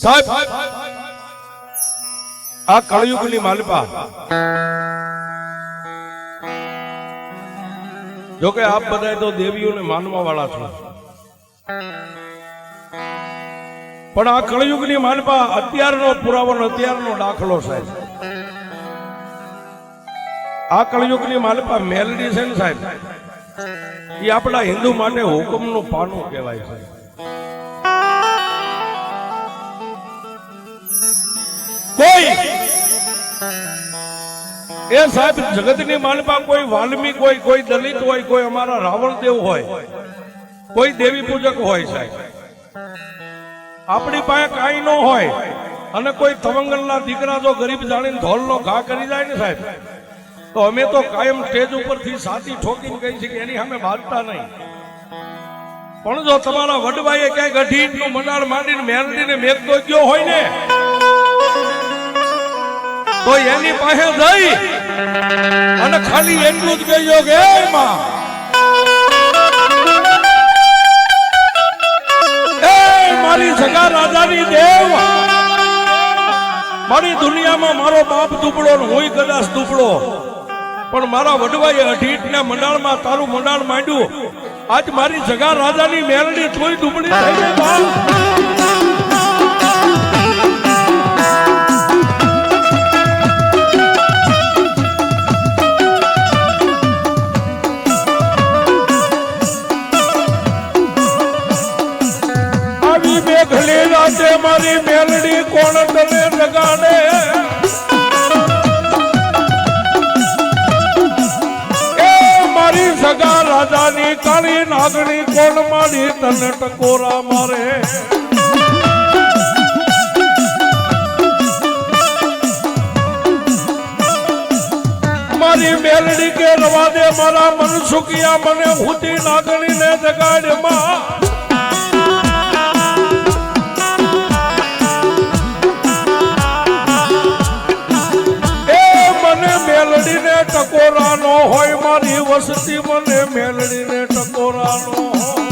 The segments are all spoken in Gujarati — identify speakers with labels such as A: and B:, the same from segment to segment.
A: સાહેબ આ કળયુગની માલિપા જો કે આપ બધા તો દેવીઓને માનવા વાળા છો, પણ આ કળયુગની માલિપા અત્યારનો પુરાવો, અત્યારનો દાખલો સાહેબ. આ કળયુગની માલિપા મેલડી છે ને સાહેબ, એ આપણા હિન્દુ માટે હુકમનું પાનું કહેવાય છે. કોઈ એ સાહેબ જગતની માલિપા કોઈ વાલ્મીક હોય, કોઈ દલિત હોય, કોઈ અમારા રાવણ દેવ હોય, કોઈ દેવી પૂજક હોય સાહેબ, આપણી પાસે કાંઈ ન હોય અને કોઈ તવંગલના દીકરા જો ગરીબ જાણીને ધોલનો ઘા કરી જાય ને સાહેબ, તો અમે તો કાયમ સ્ટેજ ઉપરથી સાથી ઠોકીને કહી છે કે એની સામે બાંધતા નહીં. પણ જો તમારા વડવાઈએ ક્યાંક અઢીનું મનાર માંડીને મેલડીને મેઘતો ગયો હોય ને, તો એની પાસે જઈ અને ખાલી એટલું જ કહેજો કે મારી સગા રાજાની દેવ, મારી દુનિયામાં મારો બાપ દુબળો ને હું કદાચ દુબળો, પણ મારા વડવાએ અઢીટના મંડાળમાં તારું મંડાળ માંડ્યું. આજ મારી સગા રાજાની મેલડી થોડી દુબળી થઈ ગઈ બાપ. મેઘલી રાતે મારી મેલડી કોણ તને જગાડે, એ મારી સગા રાજાની કાળી નાગણી કોણ મારી તને ટકોરા મારે. મારી મેલડી કે રવા દે મારા મન સુખિયા, મને હુતી નાગણી ને જગાડે માં. મેલડીને ટકોરા નો હોય, મારી વસતી મને મેલડીને ટકોરા નો હોય.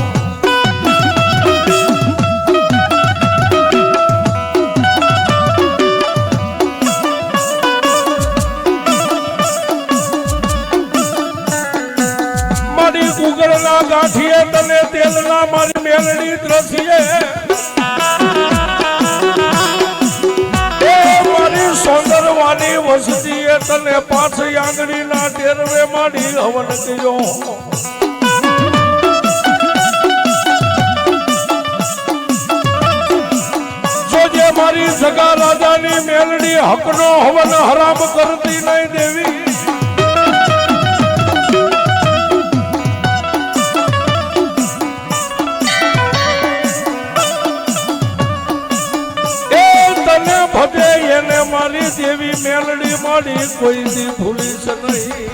A: મારી ઉગડના ગાંઠીએ તને તેલના મારી મેલડી દ્રસીએ, સોંદરવાની વસતી તને પાછ આંગળી ના ટેરવે માડી હવન કયો. જોજે મારી સગા રાજાની મેલડી હકનો હવન હરામ કરતી નહીં દેવી. ભજે એને મારી દેવી મેલડી માડી કોઈ દી ભૂલીશ નહીં.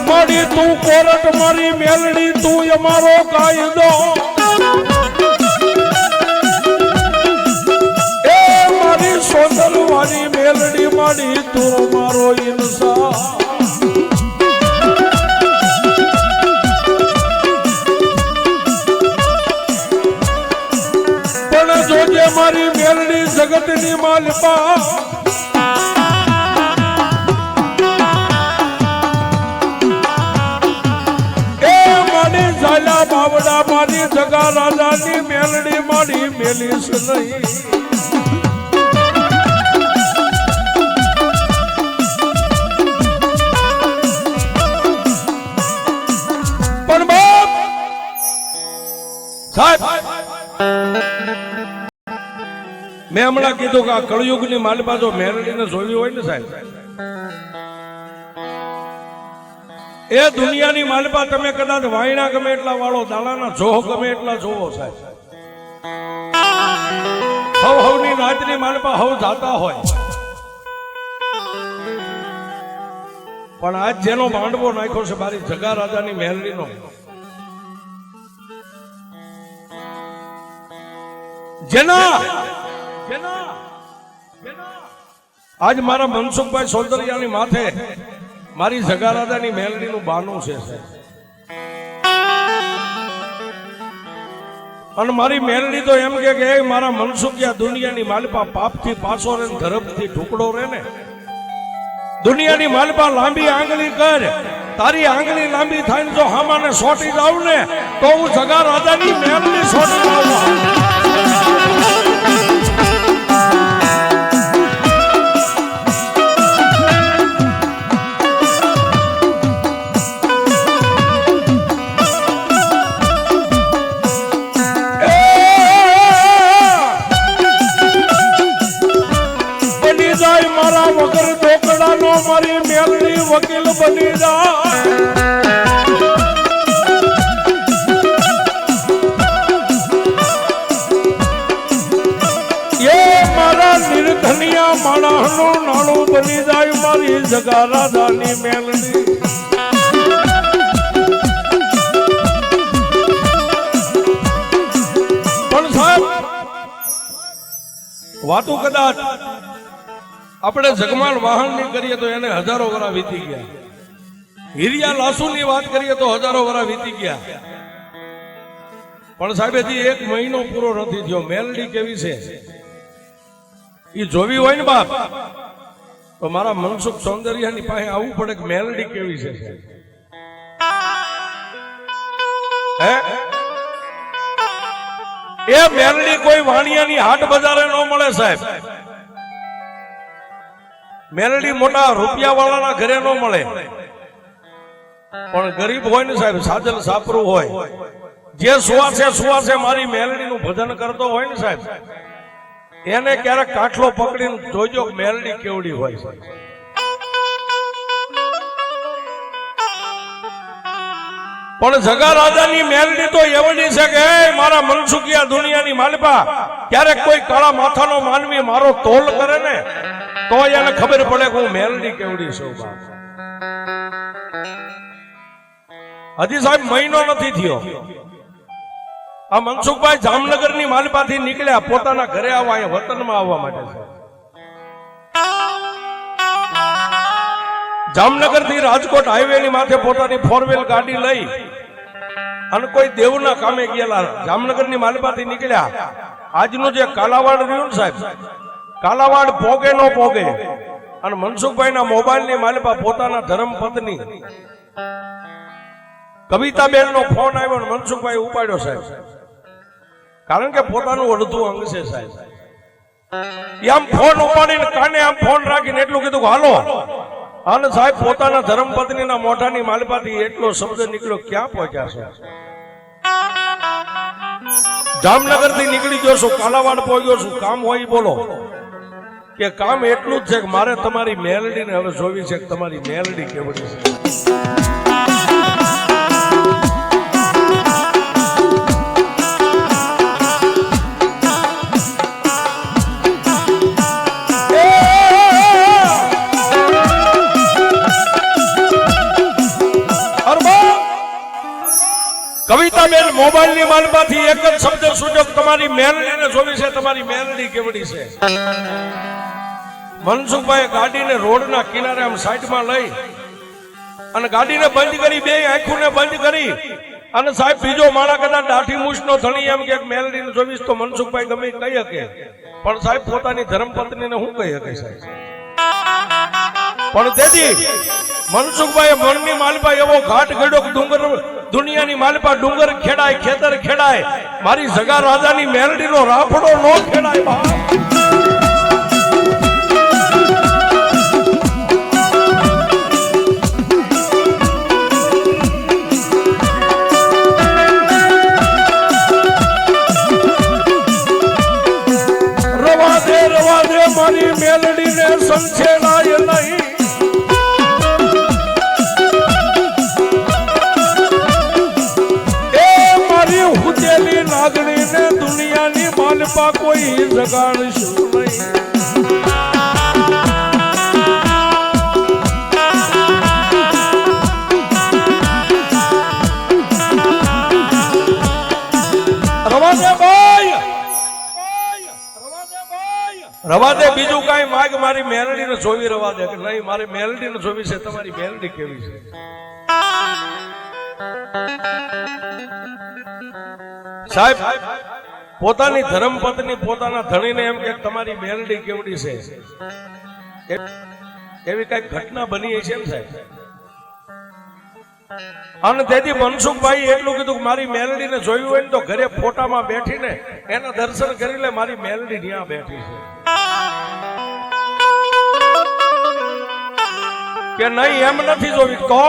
A: માડી તું કોરટ, મારી મેલડી તું અમારો કાયદો. સોંદરવાની મેલડી માડી તું મારો ઇન્સાફ. પણ જોજે મારી મેલડી જગતની માલિપા, એ મારી ઝાલા બાવડા મારી સગા રાજાની મેલડી માડી મેલીશ નહીં. મેં હમણાં કીધું કે આ કળયુગની માલિપા જો મેલડીને જોવી હોય ને સાહેબ, એ દુનિયાની માલિપા તમે કદાચ વાયણા ગમે એટલા વાળો, દાડાના જોહ ગમે એટલા જોવો સાહેબ, હવની રાતની માલિપા હવ જાતા હોય, પણ આજ જેનો માંડવો નાખ્યો છે મારી સગા રાજાની મેલડીનો, જેના આજ મારા મનસુખભાઈ સોદરિયાની માથે મારી જગારાદાની મેલડીનું બાનું છે અને મારી મેલડી તો એમ કે એ મારા મનસુખિયા દુનિયાની માલપા પાપથી પાછો રે ધરમથી ઢુકડો રે ને દુનિયાની માલપા લાંબી આંગળી કર તારી આંગળી લાંબી થાય ને જો હામાને સોટી જાવ ને તો હું જગારાદાની મેલડી સોટી જાઉં વગર ઢોકળાનો મારી મેલડી વકીલ બની જાય એ મારા નિર્ધનિયા માણસનું નાણું બની જાય મારી જગારાદાની મેલડી પણ સાહેબ વાતો કદાચ આપણે જગમાલ વાહન ની કરીએ તો એને હજારો વર્ષ વીતી ગયા હિરિયા લાસુ ની વાત કરીએ તો હજારો વર્ષ વીતી ગયા પણ સાહેબ હજી 1 મહિનો પૂરો નથી થયો મેલડી કેવી છે એ જોવી હોય ને બાપ તો મારા મનસુખ સૌંદર્યની પાસે આવવું પડે કે મેલડી કેવી છે હે એ મેલડી કોઈ વાણિયાની હાટ બજારે ન મળે સાહેબ મેલડી મોટા રૂપિયા વાળાના ઘરે ન મળે પણ ગરીબ હોય ને સાહેબ સાજલ સાપરું હોય જે સુવાસે મારી મેલડીનું ભજન કરતો હોય ને સાહેબ એને ક્યારેક કાઠલો પકડીને જોજો મેલડી કેવડી હોય છે પણ જગારાદાની મેલડી તો એવડી છે કે મારા મનસુખિયા દુનિયાની માલપા ક્યારેક કોઈ કાળા માથાનો માનવી મારો તોલ કરે ને તો એને ખબર પડે કે હું મેલડી કેવડી છું હજી સાહેબ મહિનો નથી થયો આ મનસુખભાઈ જામનગરની માલપાથી નીકળ્યા પોતાના ઘરે આવવા અહીંયા વતનમાં આવવા માટે છે જામનગર થી રાજકોટ હાઈવે ની માથે પોતાની 4 વ્હીલ ગાડી લઈ અને કોઈ દેવના કામે ગયેલા જામનગર ની માલપાથી નીકળ્યા આજનું જે કાલાવાડ રહ્યું સાહેબ કાલાવાડ પોગે નો પોગે અને મનસુખભાઈ ના મોબાઈલ ની માલપા પોતાના ધર્મપત્ની કવિતાબેન નો ફોન આવ્યો અને મનસુખભાઈ ઉપાડ્યો સાહેબ કારણ કે પોતાનું અડધું અંગ છે સાહેબ આમ ફોન ઉપાડીને કાને આમ ફોન રાખીને એટલું કીધું હાલો અને સાહેબ પોતાના ધર્મપત્નીના મોઢાની માલપાથી એટલો શબ્દ નીકળ્યો ક્યાં પહોંચ્યા છો જામનગર થી નીકળી ગયો છું કાલાવાડ પહોંચ્યો છું કામ હોય બોલો કે કામ એટલું જ છે કે મારે તમારી મેલડીને હવે જોવી છે કે તમારી મેલડી કેવડી છે કવિતાબેન મોબાઈલ ની માલપાથી એક જ શબ્દ સૂચક તમારી મેલડીને જોવી છે તમારી મેલડી કેવડી છે મનસુખભાઈ ગાડીને રોડના કિનારે આમ સાઈડમાં લઈ અને ગાડીને બંધ કરી બે આંખોને બંધ કરી અને સાહેબ બીજો માણા કદાચ દાઢી મૂછનો ધણી એમ કે મેલડીને જોવીશ તો મનસુખભાઈ ગમે કહી શકે પણ સાહેબ પોતાની ધર્મપત્નીને હું કહી શકે સાહેબ પણ તેથી મનસુખભાઈ મનની માલપા એવો ઘાટ ઘડ્યો ડુંગર દુનિયાની માલપા ડુંગર ખેડાય ખેતર ખેડાય મારી જગારાદાની મેલડીનો રાફડો નો ખેડાય રવા દે મારી મેલડીને સંછેડાય નહીં નાગણીને દુનિયાની માલપા કોઈ જગાડશું નહીં રવાજે ભાઈ રવા દે, બીજું કાંઈ માગ, મારી મેલડીને જોવી રવા દે. કે નહીં, મારી મેલડીને જોવી છે. તમારી મેલડી કેવી છે? સાહેબ, પોતાની ધર્મપત્ની પોતાના ધણીને એમ કે તમારી મેલડી કેવડી છે, એવી કઈક ઘટના બની છે એમ સાહેબ. અને તેથી મનસુખભાઈ એટલું કીધું કે મારી મેલડીને જોયું હોય ને તો ઘરે ફોટામાં બેઠીને એના દર્શન કરી લે. મારી મેલડી ત્યાં બેઠી છે કે નહીં, એમ નથી જોવી. તો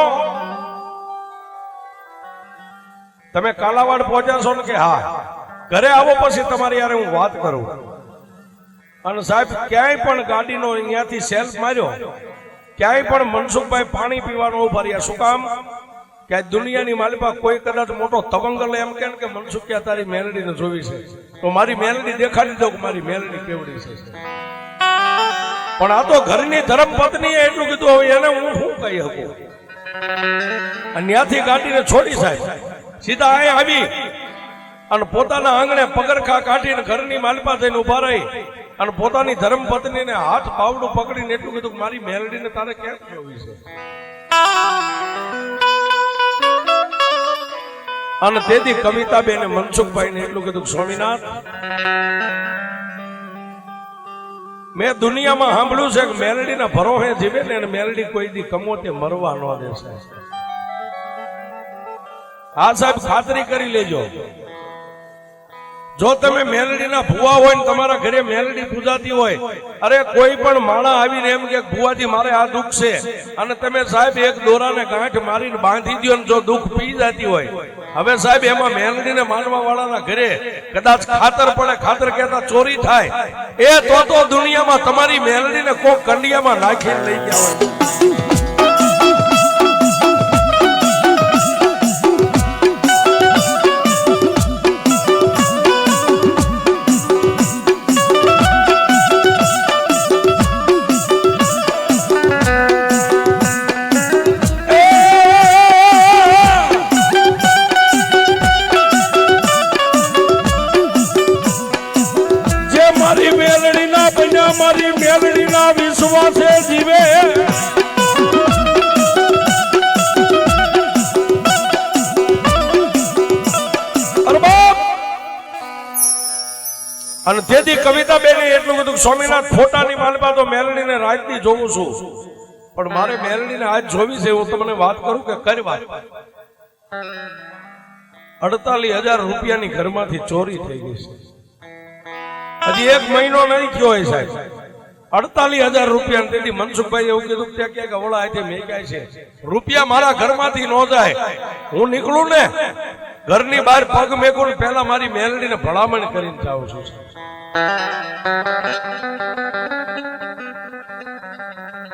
A: તમે કાલાવાડ પહોંચ્યા છો ને? કે હા. ઘરે આવો પછી તમારી યારે હું વાત કરું. અને સાહેબ ક્યાંય પણ ગાડીનો અહીંયાથી સેલ્ફ માર્યો, ક્યાંય પણ મનસુખભાઈ પાણી પીવાનો ઉભા રહ્યા. શું કામ? કે દુનિયાની માલિપા કોઈ કદાચ મોટો તવંગલ એમ કે મનસુખ કે તારી મેલડીને જોવી છે, તો મારી મેલડી દેખાડી દો કે મારી મેલડી કેવડી છે. પણ આ તો ઘરની ધર્મપત્ની એટલું કીધું, હવે એને હું શું કહી શકું? અને ત્યાંથી ગાડીને છોડી સાહેબ સીધા અહીં આવી અને પોતાના આંગણે પગરખા કાઢીને ઘરની માલિપા થઈને ઉભા રહી અને પોતાની ધર્મપત્નીને હાથ પાવડું પકડીને એટલું કીધું કે મારી મેલડીને તારે ક્યાં જોવી છે. અને તેથી કવિતાબેન મનસુખભાઈને એટલું કીધું, સ્વામિનાથ, મેં દુનિયામાં સાંભળ્યું છે કે મેલડીના ભરોહે જીવે ને મેલડી કોઈ દી કમોતે મરવા ન દેશે. હા સાહેબ, ખાતરી કરી લેજો. જો તમે મેલડીના ભુવા હોય ને તમારા ઘરે મેલડી પૂજાતી હોય, અરે કોઈ પણ માણા આવીને એમ કે ભુવાજી મારે આ દુઃખ છે, અને તમે સાહેબ એક દોરાને ગાંઠ મારીને બાંધી દો ને જો દુઃખ પી જતી હોય, હવે સાહેબ એમાં મેલડીને માનવા વાળાના ઘરે કદાચ ખાતર પડે, ખાતર કહેતા ચોરી થાય, એ તો દુનિયામાં તમારી મેલડીને કોક કંડિયામાં નાખીને લઈ ગયા હોય. મારી મેલડીના વિશ્વાસે જીવે. અને તેથી કવિતાબેને એટલું કીધું, સ્વામિનાથ, ફોટાની માલપા તો મેલડીને રાતની જોઉં છું, પણ મારે મેલડીને આજ જોવી છે. હું તમને વાત કરું કે કરી વાત, 48,000 રૂપિયાની ઘરમાંથી ચોરી થઈ ગઈ છે. હજી 1 મહિનો નહીં થયો હોય સાહેબ, 48,000 રૂપિયા. તેથી મનસુખભાઈ એવું કીધું કે ક્યાંક અવળા હાથે મેકાય છે, રૂપિયા મારા ઘરમાંથી ન જાય. હું નીકળું ને ઘરની બહાર પગ મેકું ને પહેલા મારી મેલડીને ભલામણ કરીને જાઉં છું.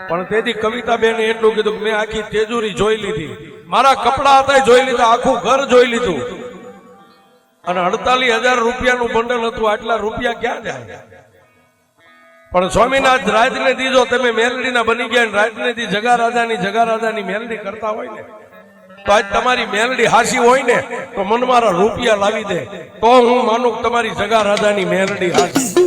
A: પણ તેથી કવિતાબેને એટલું કીધું કે મેં આખી તેજુરી જોઈ લીધી, મારા કપડા હતા જોઈ લીધા, આખું ઘર જોઈ લીધું, અને 48,000 રૂપિયાનું બંડલ હતું. આટલા રૂપિયા ક્યાં જાય? પણ સ્વામિનાથ, રાતને દીજો તમે મેલડીના બની ગયા, રાતને દી જગા રાજાની મેલડી કરતા હોય ને, તો આજ તમારી મેલડી હાસી હોય ને તો મન મારા રૂપિયા લાવી દે, તો હું માનું તમારી જગા રાજાની મેલડી હાસી.